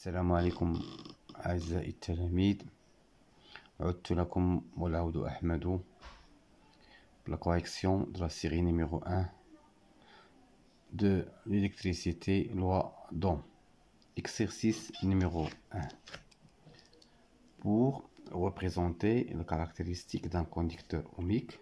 السلام عليكم أعزائي التلاميذ. عدت لكم والعود أحمد pour la correction de la série numéro 1 de l'électricité, loi d'Ohm. Exercice numéro 1. Pour représenter les caractéristiques d'un conducteur ohmique,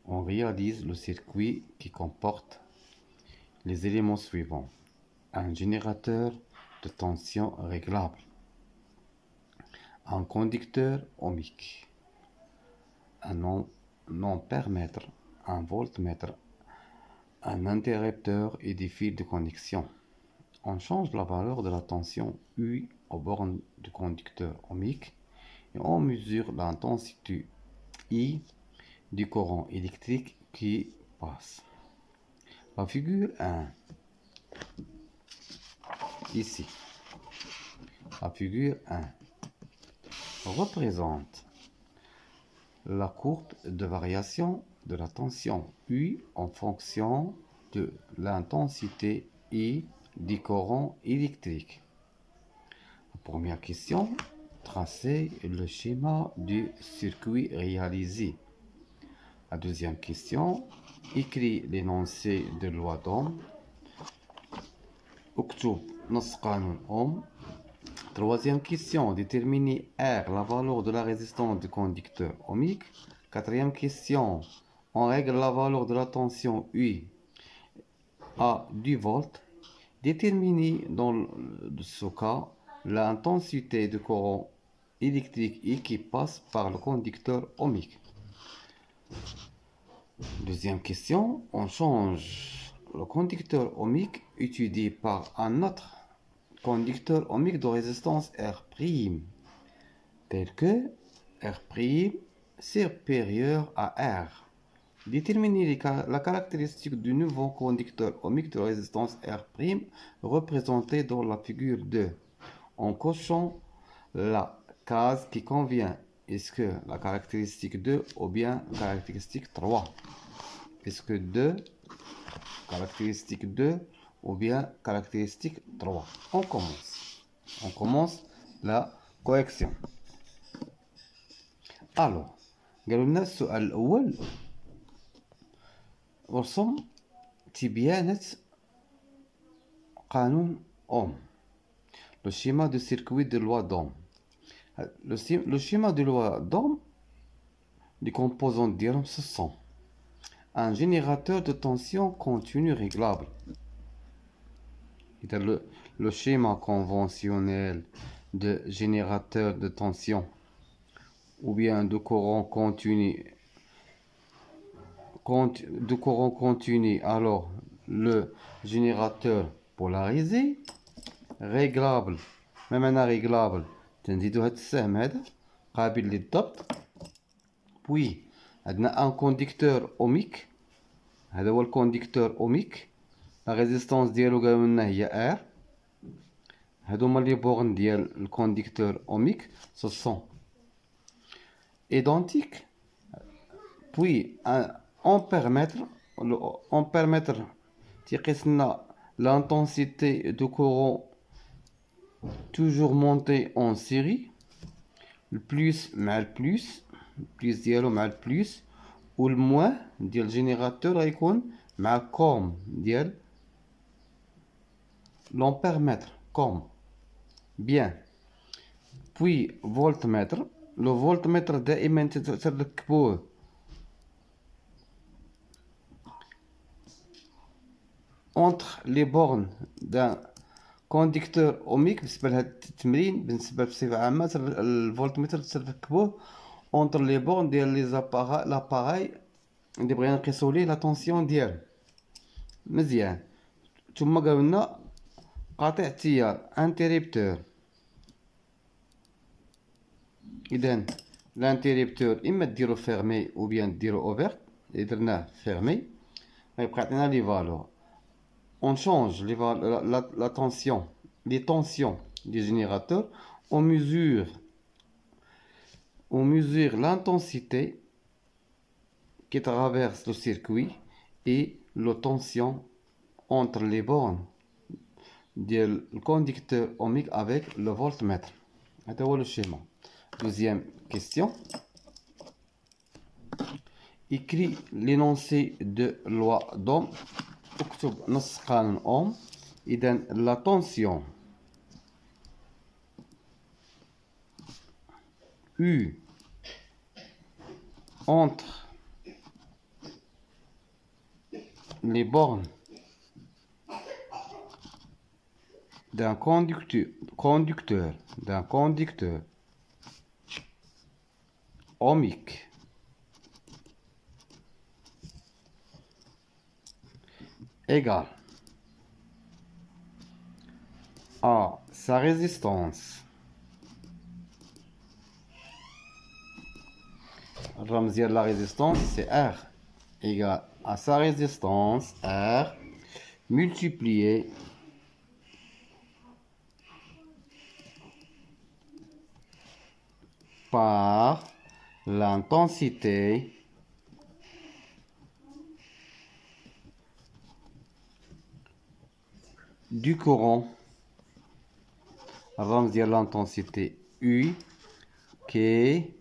on réalise le circuit qui comporte les éléments suivants: un générateur de tension réglable, un conducteur ohmique, un ampèremètre, un voltmètre, un interrupteur et des fils de connexion. On change la valeur de la tension U aux bornes du conducteur ohmique et on mesure l'intensité I du courant électrique qui passe. La figure 1, ici, la figure 1 représente la courbe de variation de la tension U en fonction de l'intensité I du courant électrique. La première question: tracer le schéma du circuit réalisé. La deuxième question: écrit l'énoncé de loi d'Ohm. اكتب نص قانون Ohm. Troisième question: déterminer R, la valeur de la résistance du conducteur ohmique. Quatrième question: on règle la valeur de la tension U à 10 volts. Déterminer dans ce cas l'intensité du courant électrique I qui passe par le conducteur ohmique. Deuxième question: on change le conducteur ohmique étudié par un autre conducteur ohmique de résistance R', tel que R' supérieur à R. Déterminer la caractéristique du nouveau conducteur ohmique de résistance R' représenté dans la figure 2 en cochant la case qui convient. Est-ce que la caractéristique 2 ou bien caractéristique 3? Est-ce que 2, caractéristique 2 ou bien caractéristique 3? On commence la correction. Alors, قالوا لنا السؤال الأول: رسم تبيانة قانون Ohm, le schéma de circuit de loi d'Ohm. Le schéma de loi d'Ohm, les composantes d'IRM, ce sont un générateur de tension continue réglable. Le schéma conventionnel de générateur de tension ou bien de courant continu, alors le générateur polarisé réglable. même أنا réglable تنزيدو هاد السهم هذا قابل للضبط. puis عندنا un conducteur ohmique، هذا هو الكونديكتور اوميك. لا ريزيستانس ديالو قالوا لنا هي ار. هادو هما لي بورن ديال الكونديكتور اوميك سو سون ايدونتيك. puis un ampèremètre تيقيس لنا l'intensité du courant toujours monté en série. le plus مع البلوس، البلوس ديالو مع البلوس، والموان ديال الجينيراتور غيكون مع كوم ديال لامبيرمتر كوم. بيان. puis voltmètre. لو فولتمتر دائما تركبوه entre les bornes d'un conducteur ohmique. بالنسبه لهذا التمرين، بالنسبه بصفه عامه الفولتمتر تركبوه entre les bornes ديال لي لاباراي اللي بغينا نقيسو ليه لا طونسيون ديالو. مزيان. ثم قالوا لنا قاطع التيار انتريبتور. اذا الانتريبتور اما ديرو فيرمي او بيان ديرو اوفيرت. اللي درناه فيرمي غيبقى يعطينا لي فالور. on change la tension, les tensions du générateur. on mesure l'intensité qui traverse le circuit et la tension entre les bornes le conducteur ohmique avec le voltmètre. C'est le schéma. Deuxième question. Écris l'énoncé de loi d'Ohm. اكتب نص قانون أوم. إذا la tension U entre les bornes d'un conducteur ohmique égale à sa résistance الرمز ديال la résistance c'est R égale à sa résistance R multiplié par l'intensité du courant. الرمز ديال l'intensité U qui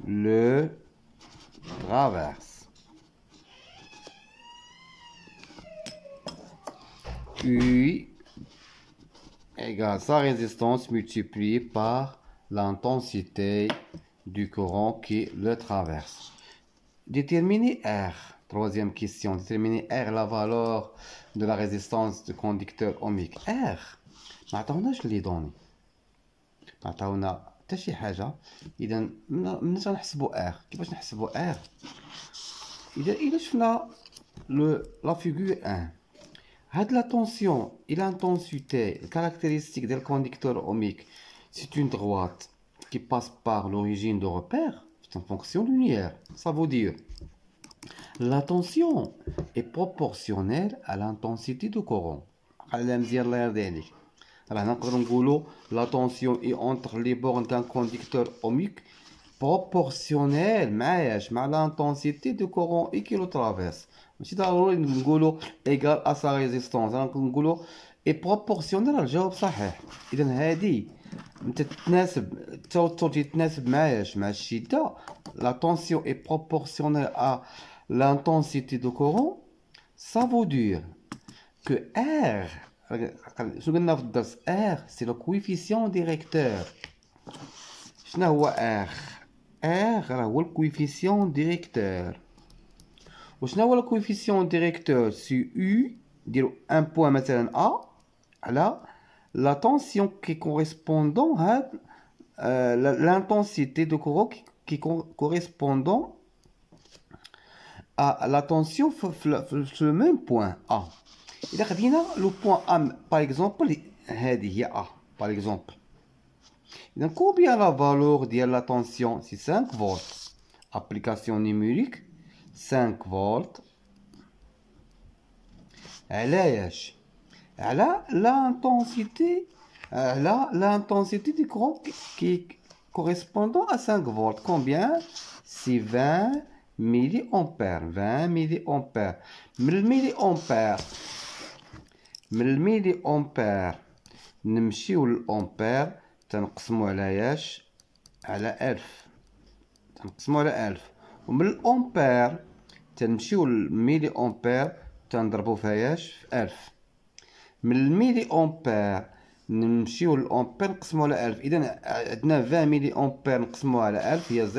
le traverse. U égale sa résistance multipliée par l'intensité du courant qui le traverse. Déterminer R. Troisième question. Déterminer R, la valeur de la résistance du conducteur ohmique. R. ما عطاوناش لي دوني. ما عطاونا حتى شي حاجة. إذا منين غنحسبوا R؟ كيفاش نحسبوا R؟ إذا شفنا la figure 1. هاد la tension et l'intensité caractéristique du conducteur ohmique, c'est une droite qui passe par l'origine de repère, c'est une fonction linéaire. Ça veut dire la tension est proportionnelle à l'intensité du courant. La tension est entre les bornes d'un conducteur ohmique proportionnelle à l'intensité du courant qui le traverse. ماشي ضروري نقولوا égal à sa résistance. نقولوا est proportionnel. الجواب صحيح. اذا هذه تتناسب التوتر تتناسب مع الشده. La tension est proportionnelle à l'intensité du courant. Ça veut dire que R, شنو قلنا في الدرس؟ R c'est le coefficient directeur. شنو هو R؟ R راه هو الكويفيسيون ديريكتور. وشنو هو الكويفيسيون ديريكتور؟ سي U ديرو ان بوان مثلا A على لا تونسيون كي كوريسبوندون هاد l'intensité de courant qui correspondant à la tension sur le même point A. إذا خدينا لو بوان A par exemple هذه هي A par exemple. إذا combien la valeur ديال la tension؟ c'est 5 volts. Application numérique 5 volts. علاش؟ على l'intensité du courant qui correspondant à 5 volts. Combien? C'est 20 milliampères. 20 milliampères. من المليامبير نمشيو للأمبير تنقسمو على ياش؟ على 1000. تنقسمو على 1000. ومن الأمبير تنمشيو للميلي أمبير تنضربو فيها ياش؟ في 1000. من الميلي أمبير نمشيو للأمبير نقسمو على 1000. إذا عندنا 20 ميلي أمبير نقسمو على 1000 هي 0,02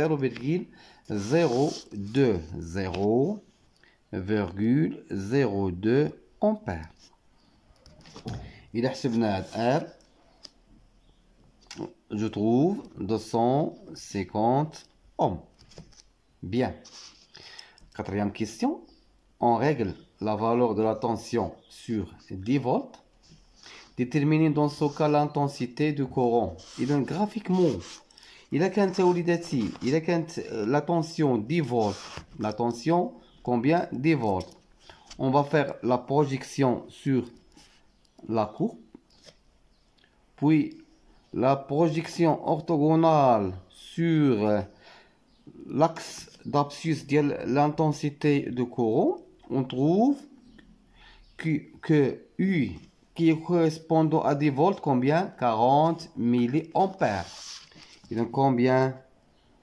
أمبير. إذا حسبنا هاد R je trouve 250 ohms. Bien. Quatrième question. On règle la valeur de la tension sur 10 volts. Déterminer dans ce cas l'intensité du courant. إذا graphiquement إذا كانت وليداتي إذا كانت la tension 10 volts. La tension combien? 10 volts. On va faire la projection sur la courbe. Puis la projection orthogonale sur l'axe d'abscisse de l'intensité de courant. On trouve que U qui correspond à 10 volts, combien? 40 milliampères. Et donc combien?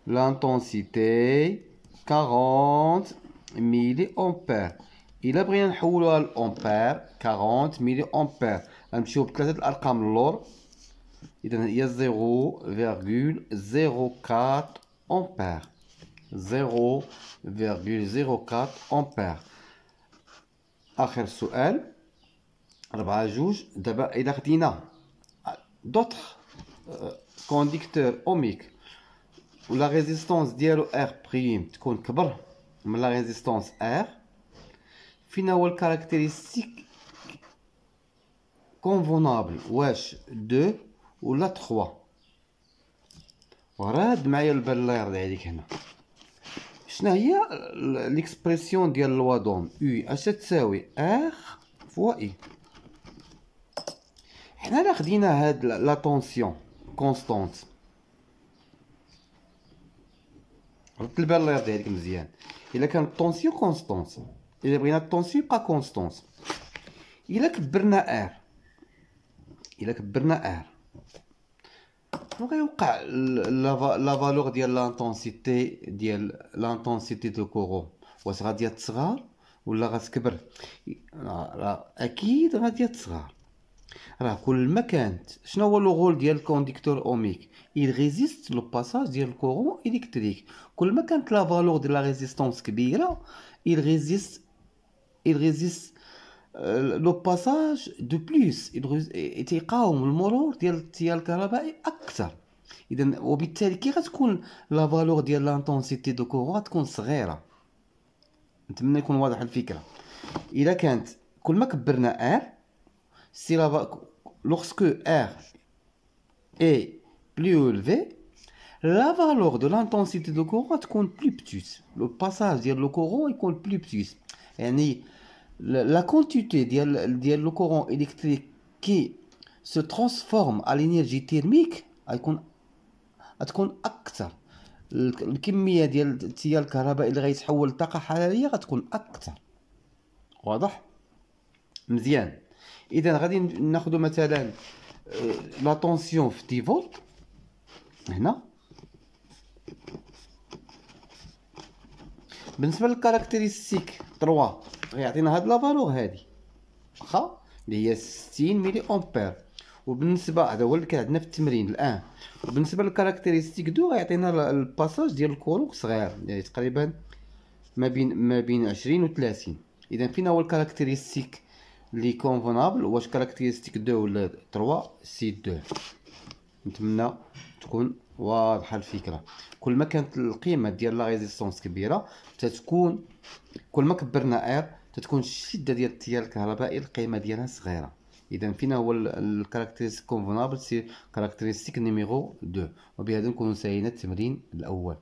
L'intensité 40 milliampères. إلا بغينا نحولوها لأمبير 40 milliampères غنمشيو بثلاثة الأرقام اللور. إذا هي 0,04 أمبير. 0,04 أمبير. آخر سؤال 4-2. دابا إلا خدينا دوطخ كونديكتور أوميك و لا ريزيستونس ديالو ار بريم تكون كبر من لا ريزيستونس ار، فين هو الكاركتيرستيك كونفونابل؟ واش 2 ولا 3؟ وراد معايا البال الله يرضي عليك هنا. شنو هي ليكسبرسيون ديال لوا دوم؟ يو اش تساوي ار فوا اي. حنا لا خدينا هاد لا طونسيون كونستانت، رد البال الله يرضي عليك مزيان. الا كانت الطونسيون كونستانت، الا بغينا الطونسيون يبقى كونستانت، الا كبرنا ار شنو غيوقع؟ لا فالور ديال لانتونسيتي دو كورون واش غادي تصغر ولا غتكبر؟ راه اكيد غادي تصغر. راه كل ما كانت، شنو هو لو رول ديال الكونديكتور اوميك؟ il résiste لو باساج ديال الكورون الكتريك. كل ما كانت لا فالور ديال لا ريزيستونس كبيره il résiste لو باساج دو بلوس، تيقاوم المرور ديال التيار الكهربائي اكثر. اذا وبالتالي كي غتكون لا فالور ديال لانتونسيتي دو كورون غتكون صغيره. نتمنى يكون واضح الفكره. اذا كانت كل ما كبرنا ار si lorsque R est plus élevé, la valeur de l'intensité de courant est plus petite. Le passage de le courant est plus petit. Et la quantité de le courant électrique qui se transforme à l'énergie thermique غتكون أكثر. الكمية ديال التيار الكهربائي اللي غيتحول لطاقة حرارية غتكون أكثر. واضح؟ مزيان. اذا غادي ناخذ مثلا لا طونسيون في 10 فولت هنا. بالنسبه للكاركتيرستيك 3 غيعطينا هاد لا فالور هادي واخا اللي هي 60 ملي امبير. وبالنسبه هذا هو اللي كان عندنا في التمرين الان. وبالنسبه للكاركتيرستيك 2 غيعطينا الباساج ديال الكورون صغير، يعني تقريبا ما بين 20 و 30. اذا فين هو الكاركتيرستيك لي كونفونابل؟ واش كاركتيرستيك 2 ولا 3؟ سي 2. نتمنى تكون واضحه الفكره. كل ما كانت القيمه ديال لا ريزيستونس كبيره تتكون، كل ما كبرنا ار تتكون الشده ديال التيار الكهربائي القيمه ديالها صغيره. اذا فين هو الكاركتيرستيك كونفونابل؟ سي كاركتيرستيك نيميرو 2. وبهذا نكون سالينا التمرين الاول.